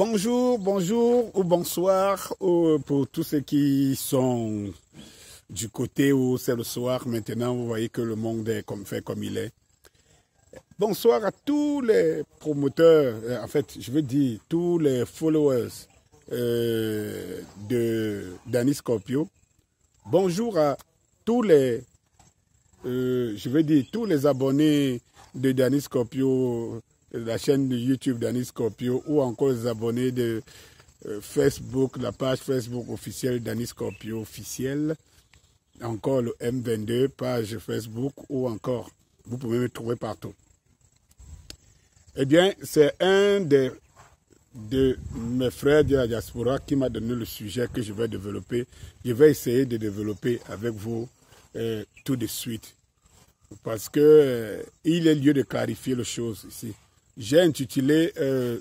Bonjour, bonjour ou bonsoir pour tous ceux qui sont du côté où c'est le soir. Maintenant, vous voyez que le monde est fait comme il est. Bonsoir à tous les promoteurs, en fait, je veux dire tous les followers de Danny Scorpio. Bonjour à tous les, je veux dire tous les abonnés de Danny Scorpio, la chaîne de YouTube Danny Scorpio, ou encore les abonnés de Facebook, la page Facebook officielle Danny Scorpio officielle, encore le M22, page Facebook, ou encore, vous pouvez me trouver partout. Eh bien, c'est un de mes frères de la diaspora qui m'a donné le sujet que je vais développer. Je vais essayer de développer avec vous tout de suite. Parce que il est lieu de clarifier les choses ici. J'ai intitulé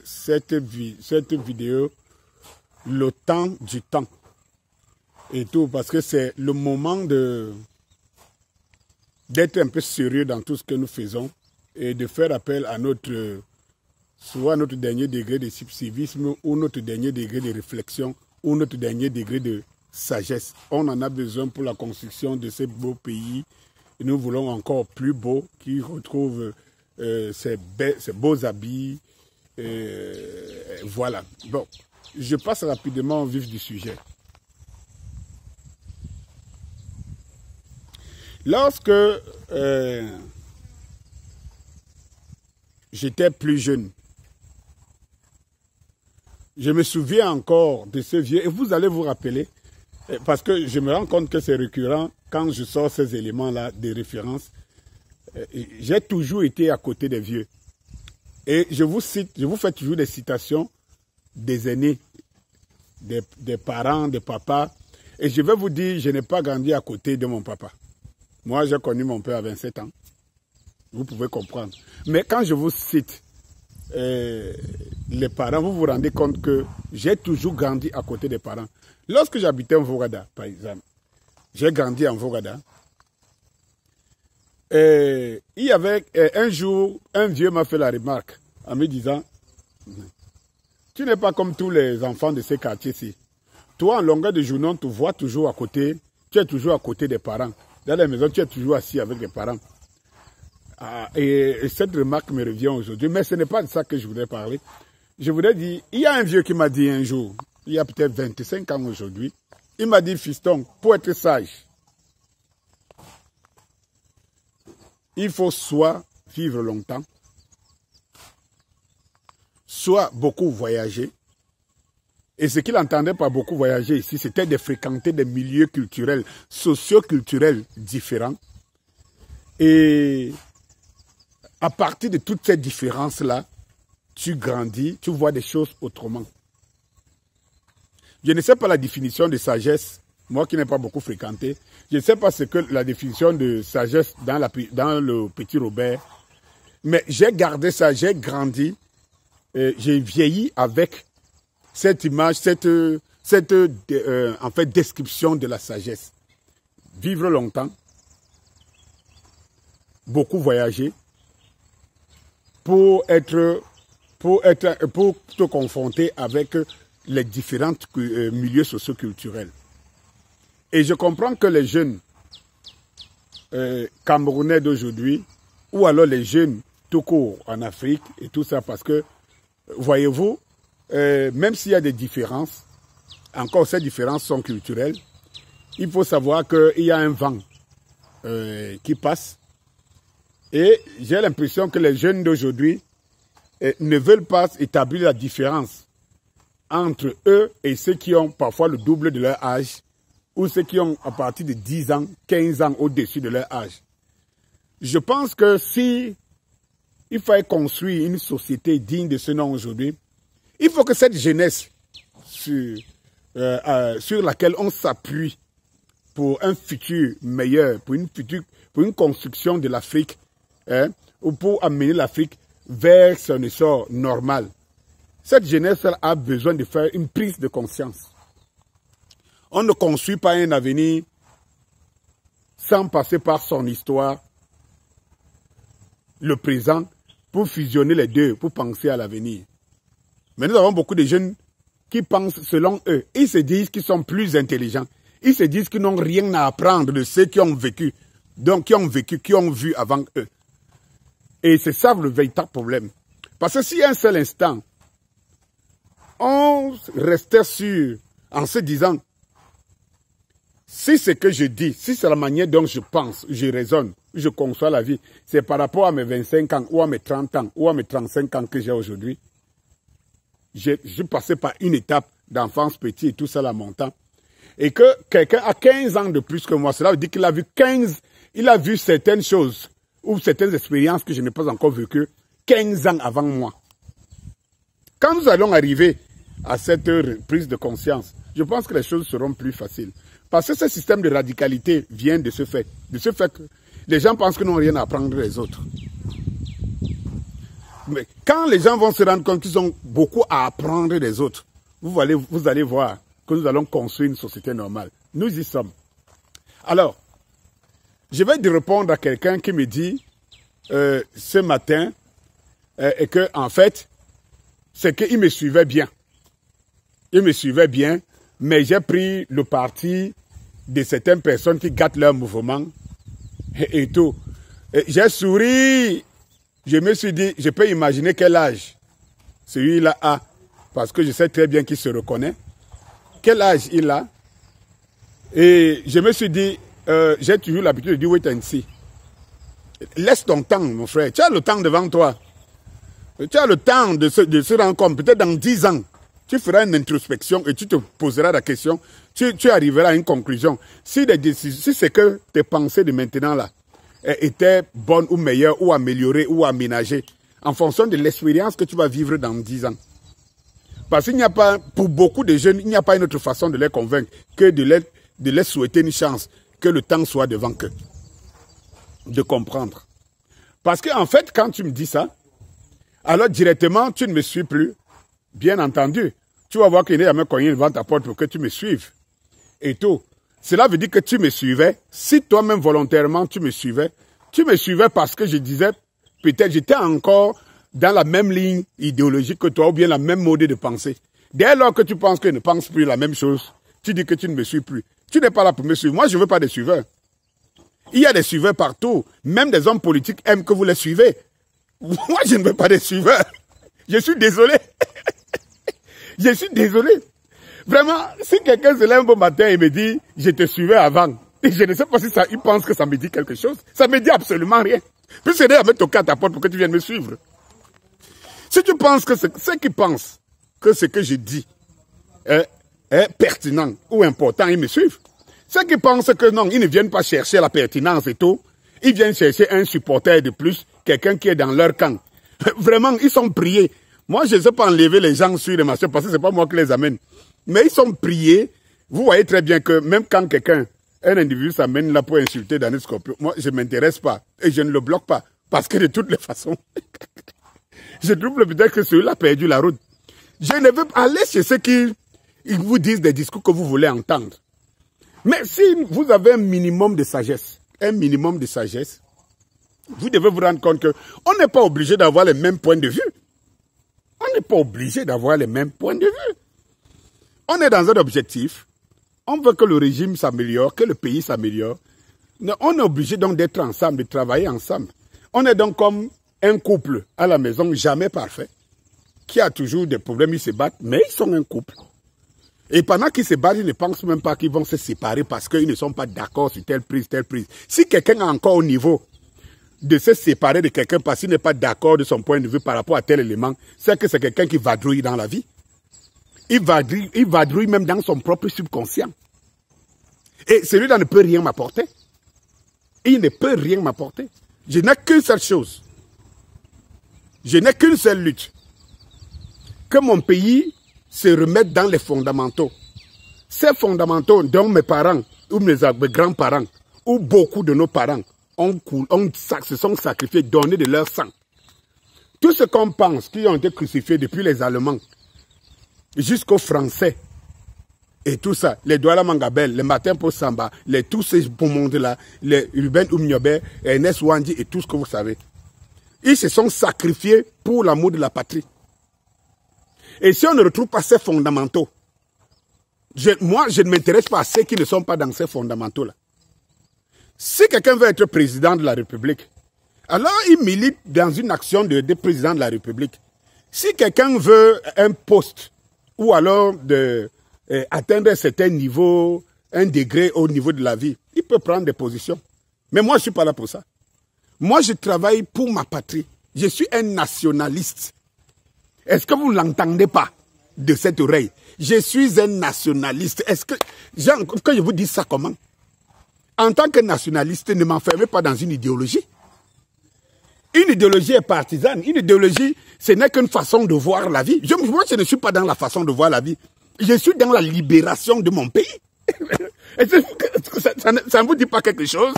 cette vidéo « Le temps du temps ». Et tout, parce que c'est le moment d'être un peu sérieux dans tout ce que nous faisons et de faire appel à soit notre dernier degré de civisme ou notre dernier degré de réflexion ou notre dernier degré de sagesse. On en a besoin pour la construction de ce beau pays. Et nous voulons encore plus beau, qui retrouve ces beaux habits. Voilà. Bon, je passe rapidement au vif du sujet. Lorsque j'étais plus jeune, je me souviens encore de ce vieux, et vous allez vous rappeler, parce que je me rends compte que c'est récurrent quand je sors ces éléments-là de référence. J'ai toujours été à côté des vieux. Et je vous cite, je vous fais toujours des citations des aînés, des parents, des papas. Et je vais vous dire, je n'ai pas grandi à côté de mon papa. Moi, j'ai connu mon père à 27 ans. Vous pouvez comprendre. Mais quand je vous cite les parents, vous vous rendez compte que j'ai toujours grandi à côté des parents. Lorsque j'habitais en Vogada, par exemple, j'ai grandi en Vogada. Il y avait un jour, un vieux m'a fait la remarque en me disant « Tu n'es pas comme tous les enfants de ces quartiers-ci. Toi, en longueur de journée, on te voit toujours à côté, tu es toujours à côté des parents. Dans la maison, tu es toujours assis avec les parents. » Et cette remarque me revient aujourd'hui, mais ce n'est pas de ça que je voudrais parler. Je voudrais dire, il y a un vieux qui m'a dit un jour, il y a peut-être 25 ans aujourd'hui, il m'a dit, fiston, pour être sage, il faut soit vivre longtemps, soit beaucoup voyager. Et ce qu'il entendait par beaucoup voyager ici, c'était de fréquenter des milieux culturels, socio-culturels différents. Et à partir de toutes ces différences-là, tu grandis, tu vois des choses autrement. Je ne sais pas la définition de sagesse, moi qui n'ai pas beaucoup fréquenté. Je ne sais pas ce que la définition de sagesse dans le petit Robert. Mais j'ai gardé ça, j'ai grandi, j'ai vieilli avec cette image, en fait, description de la sagesse. Vivre longtemps, beaucoup voyager, pour te confronter avec les différents milieux socio-culturels. Et je comprends que les jeunes Camerounais d'aujourd'hui, ou alors les jeunes tout court en Afrique et tout ça, parce que, voyez-vous, même s'il y a des différences, encore ces différences sont culturelles, il faut savoir qu'il y a un vent qui passe. Et j'ai l'impression que les jeunes d'aujourd'hui ne veulent pas établir la différence entre eux et ceux qui ont parfois le double de leur âge, ou ceux qui ont à partir de 10 ans, 15 ans au-dessus de leur âge. Je pense que si il fallait construire une société digne de ce nom aujourd'hui, il faut que cette jeunesse sur laquelle on s'appuie pour un futur meilleur, pour une construction de l'Afrique, ou pour amener l'Afrique vers son essor normal. Cette jeunesse a besoin de faire une prise de conscience. On ne construit pas un avenir sans passer par son histoire, le présent, pour fusionner les deux, pour penser à l'avenir. Mais nous avons beaucoup de jeunes qui pensent selon eux. Ils se disent qu'ils sont plus intelligents. Ils se disent qu'ils n'ont rien à apprendre de ceux qui ont vécu. Donc, qui ont vu avant eux. Et c'est ça le véritable problème. Parce que si un seul instant, on restait sûr en se disant, si ce que je dis, si c'est la manière dont je pense, je raisonne, je conçois la vie, c'est par rapport à mes 25 ans, ou à mes 30 ans, ou à mes 35 ans que j'ai aujourd'hui, je suis passé par une étape d'enfance petit et tout ça là montant, et que quelqu'un a 15 ans de plus que moi, cela veut dire qu'il a vu il a vu certaines choses, ou certaines expériences que je n'ai pas encore vécues 15 ans avant moi. Quand nous allons arriver à cette prise de conscience, je pense que les choses seront plus faciles. Parce que ce système de radicalité vient de ce fait que les gens pensent qu'ils n'ont rien à apprendre des autres. Mais quand les gens vont se rendre compte qu'ils ont beaucoup à apprendre des autres, vous allez voir que nous allons construire une société normale. Nous y sommes. Alors, je vais répondre à quelqu'un qui me dit ce matin et que en fait, c'est qu'il me suivait bien. Il me suivait bien, mais j'ai pris le parti de certaines personnes qui gâtent leur mouvement et tout. J'ai souri. Je me suis dit, je peux imaginer quel âge celui-là a, parce que je sais très bien qu'il se reconnaît. Quel âge il a? Et je me suis dit, j'ai toujours l'habitude de dire wait and see. Laisse ton temps, mon frère. Tu as le temps devant toi. Tu as le temps de se rendre compte. Peut-être dans 10 ans, tu feras une introspection et tu te poseras la question. Tu arriveras à une conclusion. Si c'est que tes pensées de maintenant là étaient bonnes ou meilleures ou améliorées ou aménagées en fonction de l'expérience que tu vas vivre dans 10 ans. Parce qu'il n'y a pas, pour beaucoup de jeunes, il n'y a pas une autre façon de les convaincre que de les souhaiter une chance, que le temps soit devant eux. De comprendre. Parce qu'en fait, quand tu me dis ça, alors directement, tu ne me suis plus. Bien entendu. Tu vas voir qu'il n'y a jamais cogné devant ta porte pour que tu me suives. Et tout. Cela veut dire que tu me suivais. Si toi-même volontairement tu me suivais parce que je disais, peut-être j'étais encore dans la même ligne idéologique que toi ou bien la même mode de pensée. Dès lors que tu penses que je ne pense plus la même chose, tu dis que tu ne me suis plus. Tu n'es pas là pour me suivre. Moi, je ne veux pas de suiveurs. Il y a des suiveurs partout. Même des hommes politiques aiment que vous les suivez. Moi, je ne veux pas de suiveurs. Je suis désolé. Je suis désolé. Vraiment, si quelqu'un se lève un bon matin et me dit « je te suivais avant », et je ne sais pas si il pense que ça me dit quelque chose. Ça ne me dit absolument rien. Puis c'est à me toquer à ta porte pour que tu viennes me suivre. Si tu penses que ceux qui pensent que ce que je dis est pertinent ou important, ils me suivent. Ceux qui pensent que non, ils ne viennent pas chercher la pertinence et tout, ils viennent chercher un supporter de plus, quelqu'un qui est dans leur camp. Vraiment, ils sont priés. Moi, je ne sais pas enlever les gens sur les marchés parce que ce n'est pas moi qui les amène. Mais ils sont priés. Vous voyez très bien que même quand un individu s'amène là pour insulter Daniel Scorpio, moi, je ne m'intéresse pas et je ne le bloque pas. Parce que de toutes les façons, je trouve peut-être que celui-là a perdu la route. Je ne veux pas aller chez ceux qui vous disent des discours que vous voulez entendre. Mais si vous avez un minimum de sagesse, vous devez vous rendre compte qu'on n'est pas obligé d'avoir les mêmes points de vue. On n'est pas obligé d'avoir les mêmes points de vue. On est dans un objectif. On veut que le régime s'améliore, que le pays s'améliore. On est obligé donc d'être ensemble, de travailler ensemble. On est donc comme un couple à la maison, jamais parfait, qui a toujours des problèmes, ils se battent, mais ils sont un couple. Et pendant qu'ils se battent, ils ne pensent même pas qu'ils vont se séparer parce qu'ils ne sont pas d'accord sur telle prise, telle prise. Si quelqu'un est encore au niveau de se séparer de quelqu'un parce qu'il n'est pas d'accord de son point de vue par rapport à tel élément, c'est que c'est quelqu'un qui vadrouille dans la vie. Il vadrouille même dans son propre subconscient. Et celui-là ne peut rien m'apporter. Il ne peut rien m'apporter. Je n'ai qu'une seule chose. Je n'ai qu'une seule lutte. Que mon pays se remette dans les fondamentaux. Ces fondamentaux dont mes parents, ou mes grands-parents, ou beaucoup de nos parents, se sont sacrifiés, donnés de leur sang. Tout ce qu'on pense, qui ont été crucifiés depuis les Allemands, jusqu'aux Français, et tout ça, les Douala Mangabel, les Martin Paul Samba, tous ces beaux mondes-là, les Ruben Oumniobe, Ernest Wandi et tout ce que vous savez. Ils se sont sacrifiés pour l'amour de la patrie. Et si on ne retrouve pas ces fondamentaux, moi, je ne m'intéresse pas à ceux qui ne sont pas dans ces fondamentaux-là. Si quelqu'un veut être président de la République, alors il milite dans une action de président de la République. Si quelqu'un veut un poste ou alors atteindre un certain niveau, un degré au niveau de la vie, il peut prendre des positions. Mais moi, je ne suis pas là pour ça. Moi, je travaille pour ma patrie. Je suis un nationaliste. Est-ce que vous ne l'entendez pas de cette oreille? Je suis un nationaliste. Est-ce que je vous dis ça comment? En tant que nationaliste, ne m'enfermez pas dans une idéologie. Une idéologie est partisane. Une idéologie, ce n'est qu'une façon de voir la vie. Moi, je ne suis pas dans la façon de voir la vie. Je suis dans la libération de mon pays. Ça ne vous dit pas quelque chose?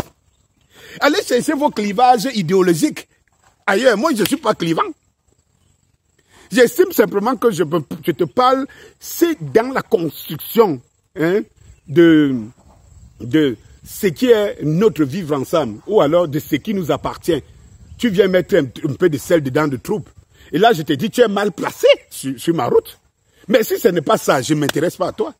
Allez chercher vos clivages idéologiques ailleurs. Moi, je ne suis pas clivant. J'estime simplement que je te parle, c'est dans la construction de ce qui est notre vivre ensemble, ou alors de ce qui nous appartient. Tu viens mettre un peu de sel dedans de troupe. Et là, je te dis, tu es mal placé sur ma route. Mais si ce n'est pas ça, je ne m'intéresse pas à toi.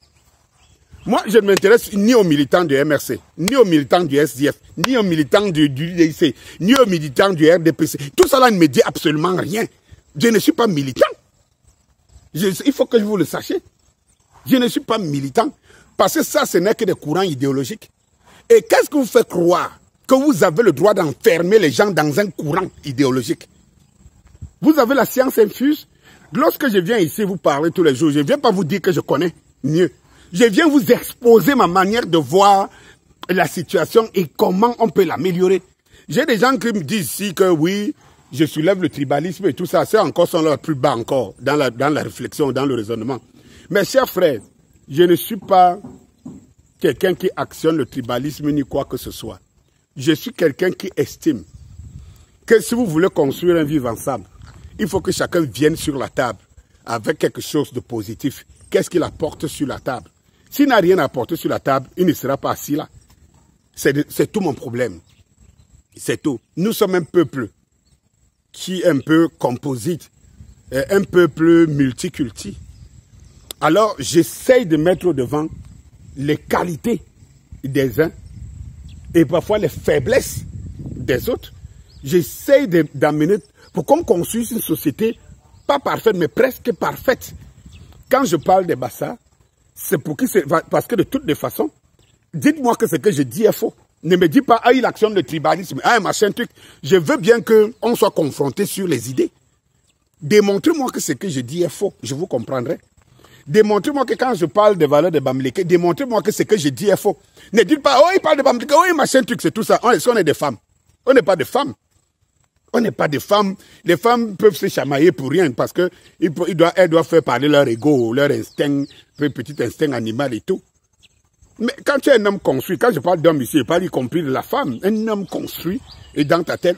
Moi, je ne m'intéresse ni aux militants du MRC, ni aux militants du SDF, ni aux militants du DIC, ni aux militants du RDPC. Tout cela ne me dit absolument rien. Je ne suis pas militant. Il faut que vous le sachiez. Je ne suis pas militant. Parce que ça, ce n'est que des courants idéologiques. Et qu'est-ce que vous fait croire? Que vous avez le droit d'enfermer les gens dans un courant idéologique. Vous avez la science infuse. Lorsque je viens ici vous parler tous les jours, je ne viens pas vous dire que je connais mieux. Je viens vous exposer ma manière de voir la situation et comment on peut l'améliorer. J'ai des gens qui me disent ici que oui, je soulève le tribalisme et tout ça. C'est encore son leur plus bas encore dans la réflexion, dans le raisonnement. Mes chers frères, je ne suis pas quelqu'un qui actionne le tribalisme ni quoi que ce soit. Je suis quelqu'un qui estime que si vous voulez construire un vivre ensemble, il faut que chacun vienne sur la table avec quelque chose de positif. Qu'est-ce qu'il apporte sur la table? S'il n'a rien à apporter sur la table, il ne sera pas assis là. C'est tout mon problème. C'est tout. Nous sommes un peuple qui est un peu composite, un peuple multiculti. Alors, j'essaye de mettre au devant les qualités des uns et parfois les faiblesses des autres. J'essaye d'amener pour qu'on construise une société pas parfaite, mais presque parfaite. Quand je parle des Bassa, c'est parce que de toutes les façons, dites-moi que ce que je dis est faux. Ne me dites pas, ah, il actionne le tribalisme, ah, machin truc. Je veux bien qu'on soit confronté sur les idées. Démontrez-moi que ce que je dis est faux, je vous comprendrai. Démontrez-moi que quand je parle des valeurs de Bamileke, démontrez-moi que ce que je dis est faux. Ne dites pas, oh, il parle de Bamileke, oh, machin truc, c'est tout ça. On est des femmes. On n'est pas des femmes. On n'est pas des femmes. Les femmes peuvent se chamailler pour rien parce que elles doivent faire parler leur ego, leur instinct, petit instinct animal et tout. Mais quand tu es un homme construit, quand je parle d'homme ici, je parle y compris de la femme, un homme construit et dans ta tête,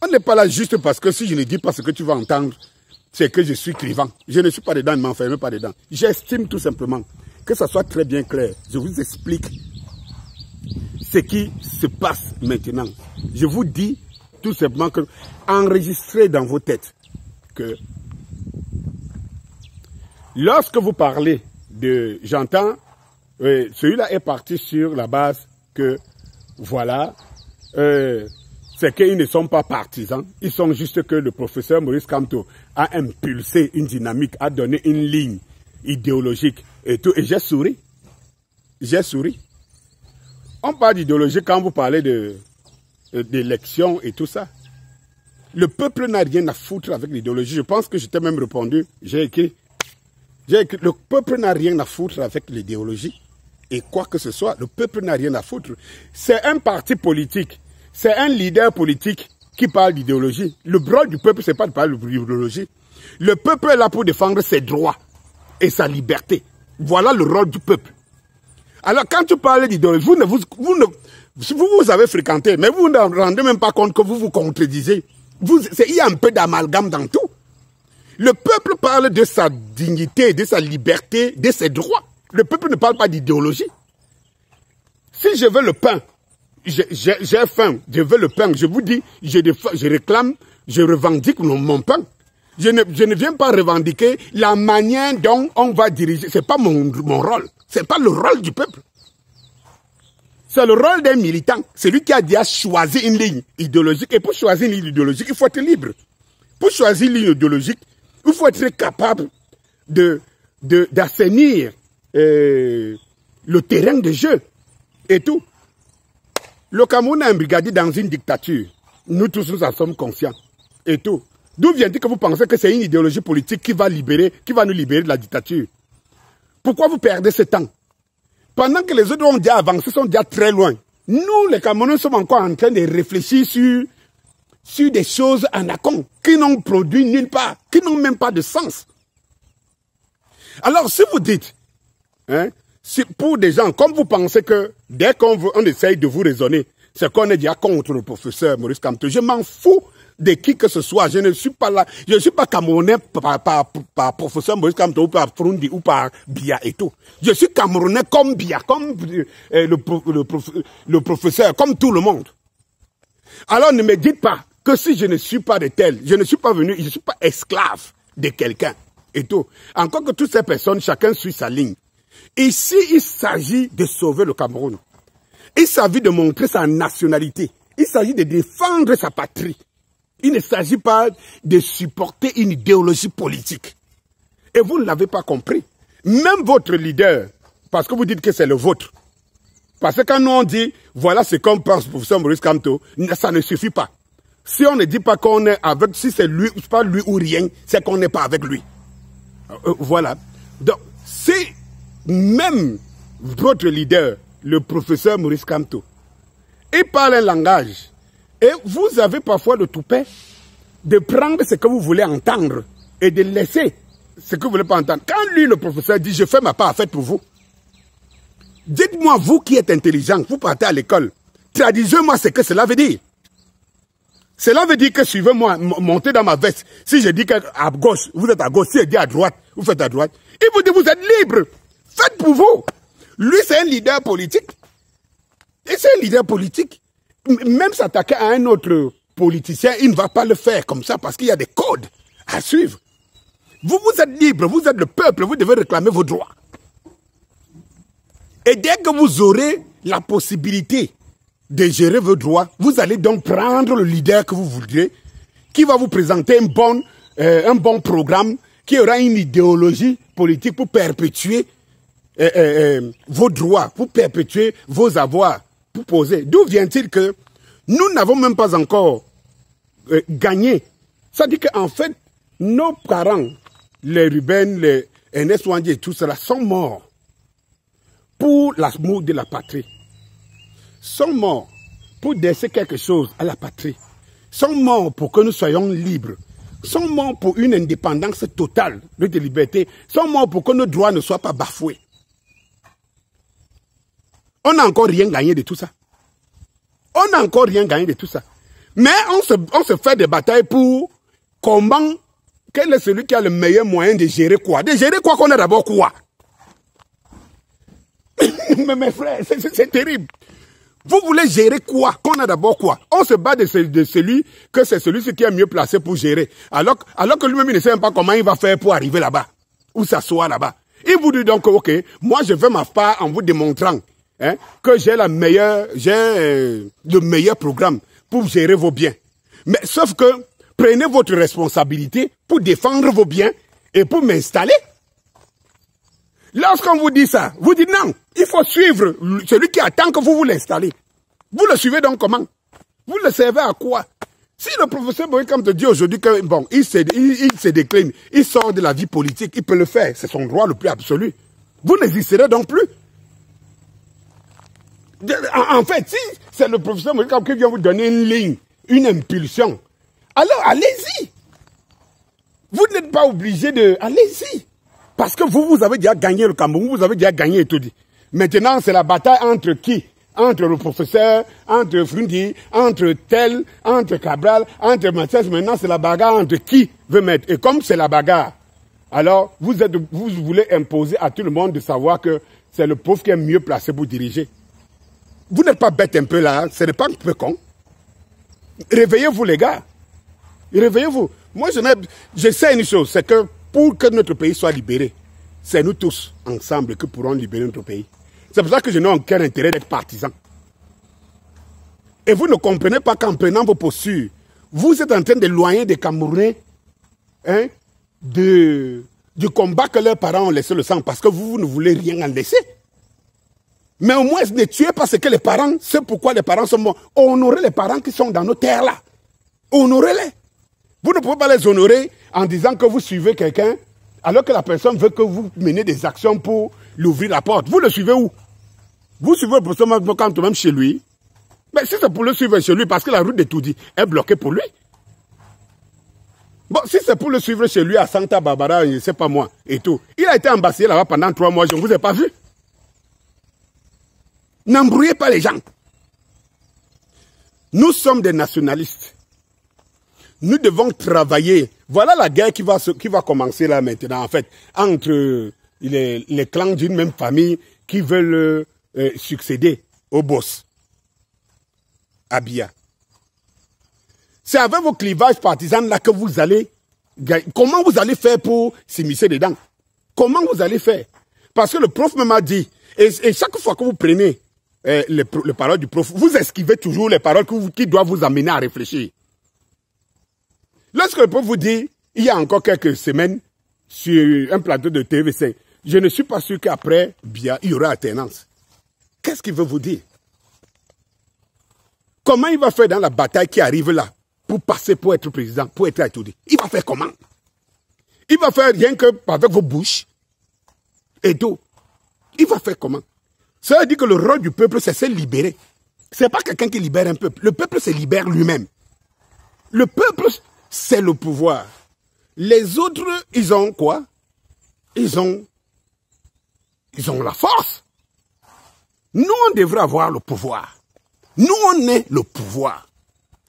on n'est pas là juste parce que si je ne dis pas ce que tu vas entendre, c'est que je suis clivant. Je ne suis pas dedans, ne m'enferme pas dedans. J'estime tout simplement que ça soit très bien clair. Je vous explique ce qui se passe maintenant. Je vous dis tout simplement que enregistrez dans vos têtes que lorsque vous parlez de, j'entends, celui-là est parti sur la base que, voilà, c'est qu'ils ne sont pas partisans, ils sont juste que le professeur Maurice Kamto a impulsé une dynamique, a donné une ligne idéologique et tout, et j'ai souri. J'ai souri. On parle d'idéologie quand vous parlez d'élections et tout ça. Le peuple n'a rien à foutre avec l'idéologie. Je pense que je t'ai même répondu, j'ai écrit, le peuple n'a rien à foutre avec l'idéologie. Et quoi que ce soit, le peuple n'a rien à foutre. C'est un parti politique, c'est un leader politique qui parle d'idéologie. Le rôle du peuple, c'est pas de parler d'idéologie. Le peuple est là pour défendre ses droits et sa liberté. Voilà le rôle du peuple. Alors quand tu parles d'idéologie, vous avez fréquenté, mais vous ne vous rendez même pas compte que vous vous contredisez. Il y a un peu d'amalgame dans tout. Le peuple parle de sa dignité, de sa liberté, de ses droits. Le peuple ne parle pas d'idéologie. Si je veux le pain, j'ai faim, je veux le pain, je vous dis, je réclame, je revendique mon pain. Je ne viens pas revendiquer la manière dont on va diriger. Ce n'est pas mon rôle. Ce n'est pas le rôle du peuple. C'est le rôle d'un militant. C'est lui qui a déjà choisi une ligne idéologique. Et pour choisir une ligne idéologique, il faut être libre. Pour choisir une ligne idéologique, il faut être capable d'assainir le terrain de jeu et tout. Le Cameroun est un brigadier dans une dictature. Nous tous, nous en sommes conscients et tout. D'où vient-il que vous pensez que c'est une idéologie politique qui va nous libérer de la dictature? Pourquoi vous perdez ce temps? Pendant que les autres ont déjà avancé, sont déjà très loin. Nous, les Camerounais, sommes encore en train de réfléchir sur des choses anacons qui n'ont produit nulle part, qui n'ont même pas de sens. Alors, si vous dites, hein, pour des gens, comme vous pensez que dès qu'on essaye de vous raisonner, c'est qu'on est déjà contre le professeur Maurice Kamto. Je m'en fous de qui que ce soit. Je ne suis pas là. Je ne suis pas Camerounais par professeur Maurice Kamto ou par Frundi ou par Bia et tout. Je suis Camerounais comme Bia, comme le professeur, comme tout le monde. Alors ne me dites pas que si je ne suis pas de tel, je ne suis pas venu, je ne suis pas esclave de quelqu'un et tout. Encore que toutes ces personnes, chacun suit sa ligne. Ici, il s'agit de sauver le Cameroun. Il s'agit de montrer sa nationalité. Il s'agit de défendre sa patrie. Il ne s'agit pas de supporter une idéologie politique. Et vous ne l'avez pas compris. Même votre leader, parce que vous dites que c'est le vôtre. Parce que quand nous on dit, voilà ce qu'on pense, professeur Maurice Kamto, ça ne suffit pas. Si on ne dit pas qu'on est avec, si c'est lui, pas lui ou rien, c'est qu'on n'est pas avec lui. Voilà. Donc, si même votre leader, le professeur Maurice Kamto, il parle un langage, et vous avez parfois le toupet de prendre ce que vous voulez entendre et de laisser ce que vous ne voulez pas entendre. Quand lui, le professeur, dit « je fais ma part, faites pour vous », dites-moi, vous qui êtes intelligent, vous partez à l'école, traduisez-moi ce que cela veut dire. Cela veut dire que suivez-moi, montez dans ma veste. Si je dis qu'à gauche, vous êtes à gauche, si je dis à droite, vous faites à droite. Il vous dit vous êtes libre, faites pour vous. Lui, c'est un leader politique. Et c'est un leader politique. Même s'attaquer à un autre politicien, il ne va pas le faire comme ça parce qu'il y a des codes à suivre. Vous, vous êtes libre, vous êtes le peuple, vous devez réclamer vos droits. Et dès que vous aurez la possibilité de gérer vos droits, vous allez donc prendre le leader que vous voudrez, qui va vous présenter un bon programme, qui aura une idéologie politique pour perpétuer vos droits, pour perpétuer vos avoirs, pour poser. D'où vient-il que nous n'avons même pas encore gagné? Ça dit qu'en fait, nos parents, les Ruben, les Ernest Ouandji et tout cela, sont morts pour l'amour de la patrie. Sont morts pour laisser quelque chose à la patrie. Sont morts pour que nous soyons libres. Sont morts pour une indépendance totale de liberté. Sont morts pour que nos droits ne soient pas bafoués. On n'a encore rien gagné de tout ça. On n'a encore rien gagné de tout ça. Mais on se fait des batailles pour comment, quel est celui qui a le meilleur moyen de gérer quoi? De gérer quoi qu'on a d'abord quoi? Mais mes frères, c'est terrible. Vous voulez gérer quoi? Qu'on a d'abord quoi? On se bat de celui que c'est celui qui est mieux placé pour gérer. Alors que lui-même, il ne sait même pas comment il va faire pour arriver là-bas. Ou s'asseoir là-bas. Il vous dit donc, ok, moi je fais ma part en vous démontrant que j'ai le meilleur programme pour gérer vos biens. Mais sauf que, prenez votre responsabilité pour défendre vos biens et pour m'installer. Lorsqu'on vous dit ça, vous dites non, il faut suivre celui qui attend que vous l'installez. Vous le suivez donc comment? Vous le servez à quoi? Si le professeur Maurice Kamto dit aujourd'hui que bon, il se décline, il sort de la vie politique, il peut le faire, c'est son droit le plus absolu. Vous n'existerez donc plus. En fait, si c'est le professeur Maurice Kamto qui vient vous donner une ligne, une impulsion, alors allez-y. Vous n'êtes pas obligé de... Allez-y. Parce que vous avez déjà gagné le Cameroun, vous avez déjà gagné et tout dit. Maintenant, c'est la bataille entre qui? Entre le professeur, entre Frundi, entre Tel, entre Cabral, entre Mathias. Maintenant, c'est la bagarre entre qui veut mettre. Et comme c'est la bagarre, alors vous voulez imposer à tout le monde de savoir que c'est le pauvre qui est mieux placé pour diriger. Vous n'êtes pas bête un peu là, ce n'est pas un peu con. Réveillez-vous les gars. Réveillez-vous. Moi, je sais une chose, c'est que pour que notre pays soit libéré, c'est nous tous, ensemble, que pourrons libérer notre pays. C'est pour ça que je n'ai aucun intérêt d'être partisan. Et vous ne comprenez pas qu'en prenant vos postures, vous êtes en train d'éloigner des Camerounais hein, du combat que leurs parents ont laissé le sang, parce que vous ne voulez rien en laisser. Mais au moins, ne tuez pas ce que les parents, c'est pourquoi les parents sont morts. Honorez les parents qui sont dans nos terres là. Honorez-les. Vous ne pouvez pas les honorer en disant que vous suivez quelqu'un, alors que la personne veut que vous menez des actions pour lui ouvrir la porte. Vous le suivez où? Vous suivez le professeur quand même chez lui. Mais si c'est pour le suivre chez lui, parce que la route de Toudi est bloquée pour lui. Bon, si c'est pour le suivre chez lui à Santa Barbara, je ne sais pas moi, et tout. Il a été ambassade là-bas pendant 3 mois, je ne vous ai pas vu. N'embrouillez pas les gens. Nous sommes des nationalistes. Nous devons travailler. Voilà la guerre qui va commencer là maintenant, en fait, entre les clans d'une même famille qui veulent succéder au boss, Abia. C'est avec vos clivages partisans là que vous allez gagner. Comment vous allez faire pour s'immiscer dedans? Comment vous allez faire? Parce que le prof même a dit, et chaque fois que vous prenez les paroles du prof, vous esquivez toujours les paroles qui doivent vous amener à réfléchir. Lorsque le prof vous dit, il y a encore quelques semaines, sur un plateau de TV5, je ne suis pas sûr qu'après Bia, il y aura alternance. Qu'est-ce qu'il veut vous dire? Comment il va faire dans la bataille qui arrive là, pour passer pour être président, pour être étudié? Il va faire comment? Il va faire rien que avec vos bouches et tout. Il va faire comment? Ça veut dire que le rôle du peuple, c'est se libérer. Ce n'est pas quelqu'un qui libère un peuple. Le peuple se libère lui-même. Le peuple, c'est le pouvoir. Les autres, ils ont quoi? Ils ont la force. Nous, on devrait avoir le pouvoir. Nous, on est le pouvoir.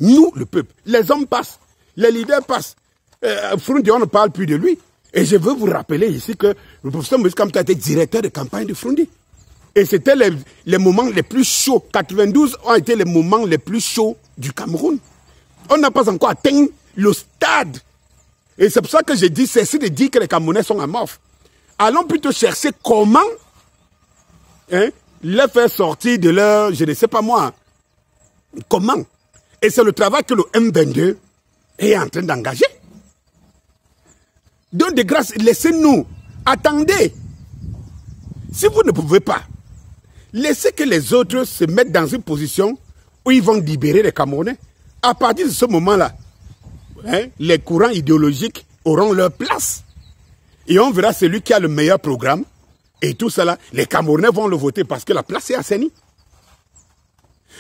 Nous, le peuple. Les hommes passent. Les leaders passent. Frundi, on ne parle plus de lui. Et je veux vous rappeler ici que le professeur Moïse Kamto était directeur de campagne de Frundi. Et c'était les moments les plus chauds. 92 ont été les moments les plus chauds du Cameroun. On n'a pas encore atteint le stade. Et c'est pour ça que j'ai dit, cessez de dire que les Camerounais sont amorphes. Allons plutôt chercher comment les faire sortir de leur, je ne sais pas moi, comment. Et c'est le travail que le M22 est en train d'engager. Donc de grâce, laissez-nous. Attendez. Si vous ne pouvez pas, laissez que les autres se mettent dans une position où ils vont libérer les Camerounais. À partir de ce moment-là, les courants idéologiques auront leur place. Et on verra celui qui a le meilleur programme. Et tout cela, les Camerounais vont le voter parce que la place est assainie.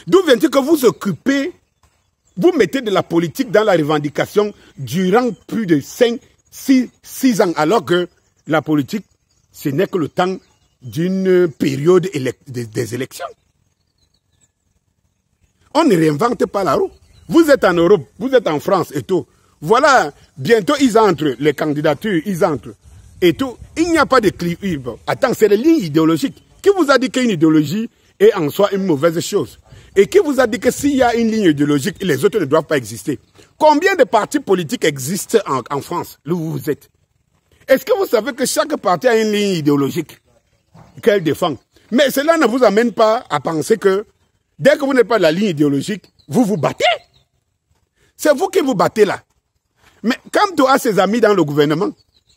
D'où vient-il que vous occupez, vous mettez de la politique dans la revendication durant plus de 6 ans, alors que la politique, ce n'est que le temps d'une période des élections. On ne réinvente pas la roue. Vous êtes en Europe, vous êtes en France et tout. Voilà, bientôt ils entrent, les candidatures, ils entrent. Et tout, il n'y a pas de clivage. Attends, c'est les lignes idéologiques. Qui vous a dit qu'une idéologie est en soi une mauvaise chose? Et qui vous a dit que s'il y a une ligne idéologique, les autres ne doivent pas exister? Combien de partis politiques existent en France, là où vous êtes? Est-ce que vous savez que chaque parti a une ligne idéologique qu'elle défend? Mais cela ne vous amène pas à penser que dès que vous n'êtes pas de la ligne idéologique, vous vous battez. C'est vous qui vous battez là. Mais quand tu as ses amis dans le gouvernement,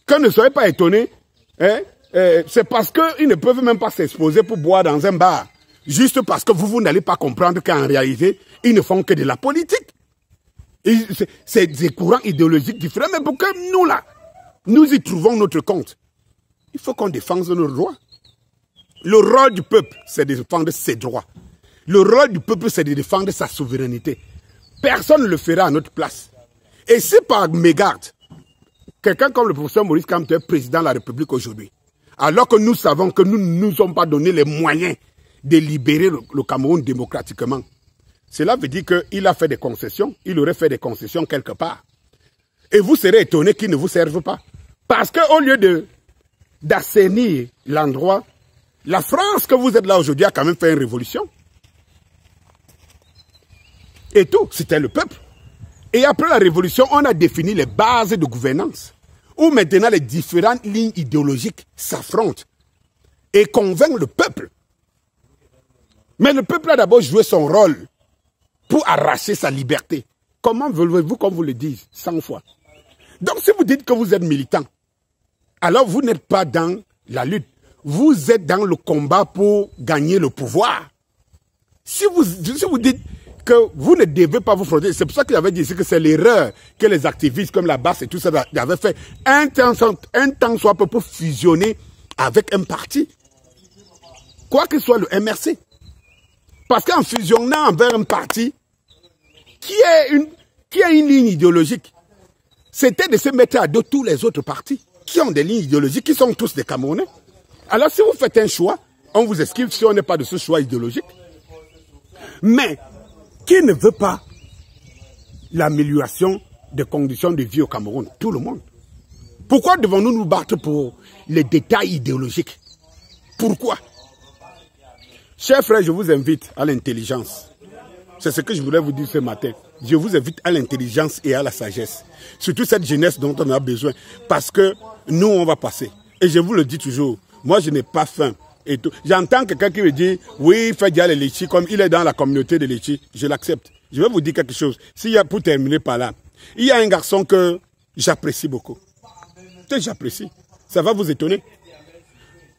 que ne soyez pas étonnés, c'est parce qu'ils ne peuvent même pas s'exposer pour boire dans un bar. Juste parce que vous n'allez pas comprendre qu'en réalité, ils ne font que de la politique. C'est des courants idéologiques différents. Mais pour que nous là, nous y trouvons notre compte, il faut qu'on défende nos droits. Le rôle du peuple, c'est de défendre ses droits. Le rôle du peuple, c'est de défendre sa souveraineté. Personne ne le fera à notre place. Et si par mégarde, quelqu'un comme le professeur Maurice Kamto est président de la République aujourd'hui, alors que nous savons que nous ne nous sommes pas donné les moyens de libérer le Cameroun démocratiquement, cela veut dire qu'il a fait des concessions, il aurait fait des concessions quelque part. Et vous serez étonné qu'ils ne vous servent pas. Parce qu'au lieu d'assainir l'endroit, la France que vous êtes là aujourd'hui a quand même fait une révolution. Et tout, c'était le peuple. Et après la révolution, on a défini les bases de gouvernance, où maintenant les différentes lignes idéologiques s'affrontent et convainquent le peuple. Mais le peuple a d'abord joué son rôle pour arracher sa liberté. Comment voulez-vous qu'on vous le dise 100 fois? Donc si vous dites que vous êtes militant, alors vous n'êtes pas dans la lutte. Vous êtes dans le combat pour gagner le pouvoir. Si vous dites que vous ne devez pas vous frotter, c'est pour ça que j'avais dit ici que c'est l'erreur que les activistes comme la BAS et tout ça avaient fait un temps soit peu pour fusionner avec un parti. Quoi que soit le MRC. Parce qu'en fusionnant vers un parti qui a une ligne idéologique, c'était de se mettre à dos tous les autres partis qui ont des lignes idéologiques, qui sont tous des Camerounais. Alors si vous faites un choix, on vous esquive si on n'est pas de ce choix idéologique. Mais qui ne veut pas l'amélioration des conditions de vie au Cameroun? Tout le monde. Pourquoi devons-nous nous battre pour les détails idéologiques? Pourquoi? Chers frères, je vous invite à l'intelligence. C'est ce que je voulais vous dire ce matin. Je vous invite à l'intelligence et à la sagesse. Surtout cette jeunesse dont on a besoin. Parce que nous, on va passer. Et je vous le dis toujours, moi, je n'ai pas faim. J'entends quelqu'un qui me dit, oui, il fait déjà les litchis, comme il est dans la communauté de litchis. Je l'accepte. Je vais vous dire quelque chose. Pour terminer par là, il y a un garçon que j'apprécie beaucoup. Que j'apprécie. Ça va vous étonner.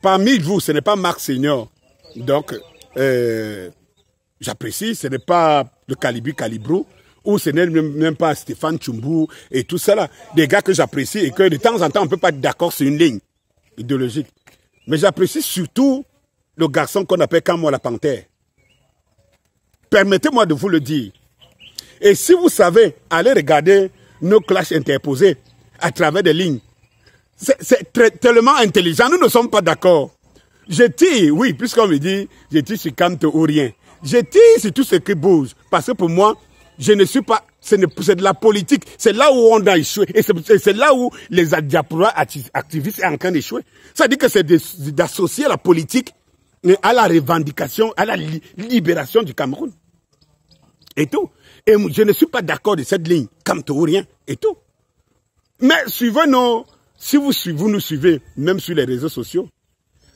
Parmi vous, ce n'est pas Marc Senior. Donc, j'apprécie, ce n'est pas le Calibrou, ou ce n'est même pas Stéphane Tchoumbou et tout ça là. Des gars que j'apprécie et que de temps en temps, on ne peut pas être d'accord sur une ligne idéologique. Mais j'apprécie surtout le garçon qu'on appelle Kamo la Panthère. Permettez-moi de vous le dire. Et si vous savez, allez regarder nos clashs interposés à travers des lignes. C'est tellement intelligent, nous ne sommes pas d'accord. Je tire, oui, puisqu'on me dit, je tire sur Kamto ou rien. Je tire sur tout ce qui bouge. Parce que pour moi, je ne suis pas, c'est de la politique. C'est là où on a échoué. Et c'est là où les diasporas activistes sont en train d'échouer. Ça dit que c'est d'associer la politique à la revendication, à la libération du Cameroun. Et tout. Et je ne suis pas d'accord de cette ligne. Kamto ou rien. Et tout. Mais suivez si vous nous suivez, même sur les réseaux sociaux,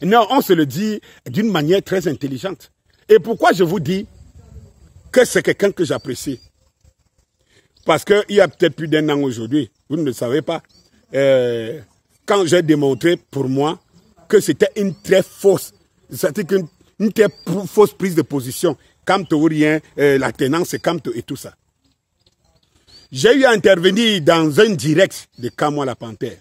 non, on se le dit d'une manière très intelligente. Et pourquoi je vous dis que c'est quelqu'un que j'apprécie? Parce qu'il y a peut-être plus d'un an aujourd'hui, vous ne le savez pas, quand j'ai démontré pour moi que c'était une très fausse, c'est-à-dire une très fausse prise de position, Kamto ou rien, la tenance c'est Kamto et tout ça. J'ai eu à intervenir dans un direct de Kamo la Panthère.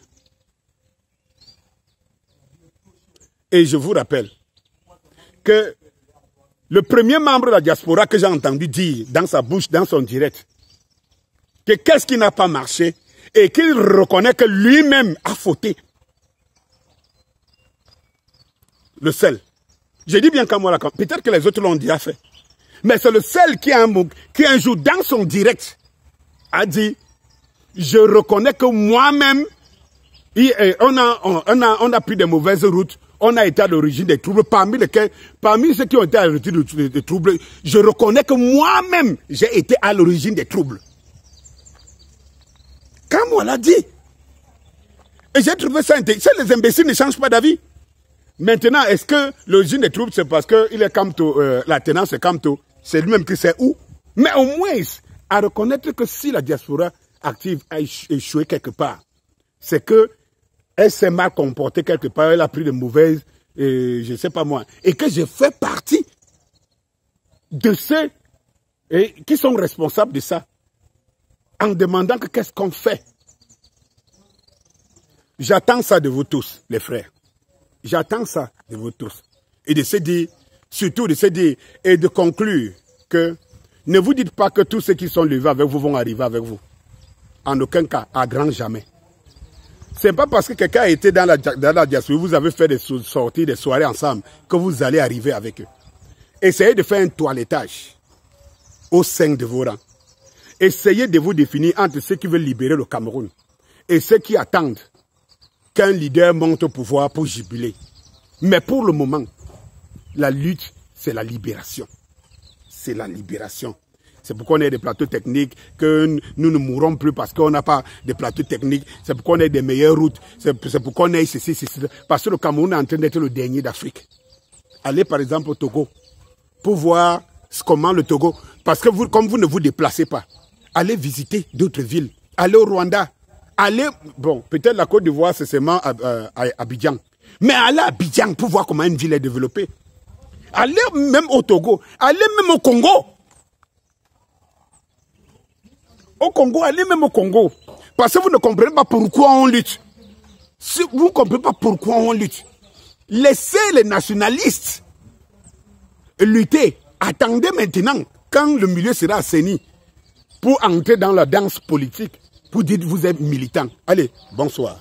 Et je vous rappelle que le premier membre de la diaspora que j'ai entendu dire dans sa bouche, dans son direct, que qu'est-ce qui n'a pas marché et qu'il reconnaît que lui-même a fauté. Le seul. Je dis bien qu'à moi, peut-être que les autres l'ont déjà fait. Mais c'est le seul qui un jour dans son direct a dit, je reconnais que moi-même, on a pris de mauvaises routes. On a été à l'origine des troubles, parmi ceux qui ont été à l'origine des troubles, je reconnais que moi-même, j'ai été à l'origine des troubles. Quand on l'a dit, et j'ai trouvé ça intéressant, les imbéciles ne changent pas d'avis. Maintenant, est-ce que l'origine des troubles, c'est parce qu'il est Kamto, la tenance est Kamto, c'est lui-même qui sait où? Mais au moins, à reconnaître que si la diaspora active a échoué quelque part, c'est que elle s'est mal comportée quelque part, elle a pris de mauvaises, je ne sais pas moi, et que je fais partie de ceux qui sont responsables de ça, en demandant que qu'est-ce qu'on fait. J'attends ça de vous tous, les frères. J'attends ça de vous tous. Et de se dire, surtout de se dire, et de conclure que ne vous dites pas que tous ceux qui sont levés avec vous vont arriver avec vous. En aucun cas, à grand jamais. Ce n'est pas parce que quelqu'un a été dans la diaspora, vous avez fait des sorties, des soirées ensemble, que vous allez arriver avec eux. Essayez de faire un toilettage au sein de vos rangs. Essayez de vous définir entre ceux qui veulent libérer le Cameroun et ceux qui attendent qu'un leader monte au pouvoir pour jubiler. Mais pour le moment, la lutte, c'est la libération. C'est la libération. C'est pourquoi on a des plateaux techniques, que nous ne mourrons plus parce qu'on n'a pas de plateaux techniques. C'est pourquoi on a des meilleures routes. C'est pourquoi on a ceci. Parce que le Cameroun est en train d'être le dernier d'Afrique. Allez par exemple au Togo pour voir comment le Togo... Parce que vous, comme vous ne vous déplacez pas, allez visiter d'autres villes. Allez au Rwanda. Allez... Bon, peut-être la Côte d'Ivoire, c'est seulement à Abidjan. Mais allez à Abidjan pour voir comment une ville est développée. Allez même au Togo. Allez même au Congo. Au Congo, allez même au Congo. Parce que vous ne comprenez pas pourquoi on lutte. Si vous ne comprenez pas pourquoi on lutte, laissez les nationalistes lutter. Attendez maintenant, quand le milieu sera assaini, pour entrer dans la danse politique, pour dire que vous êtes militant. Allez, bonsoir.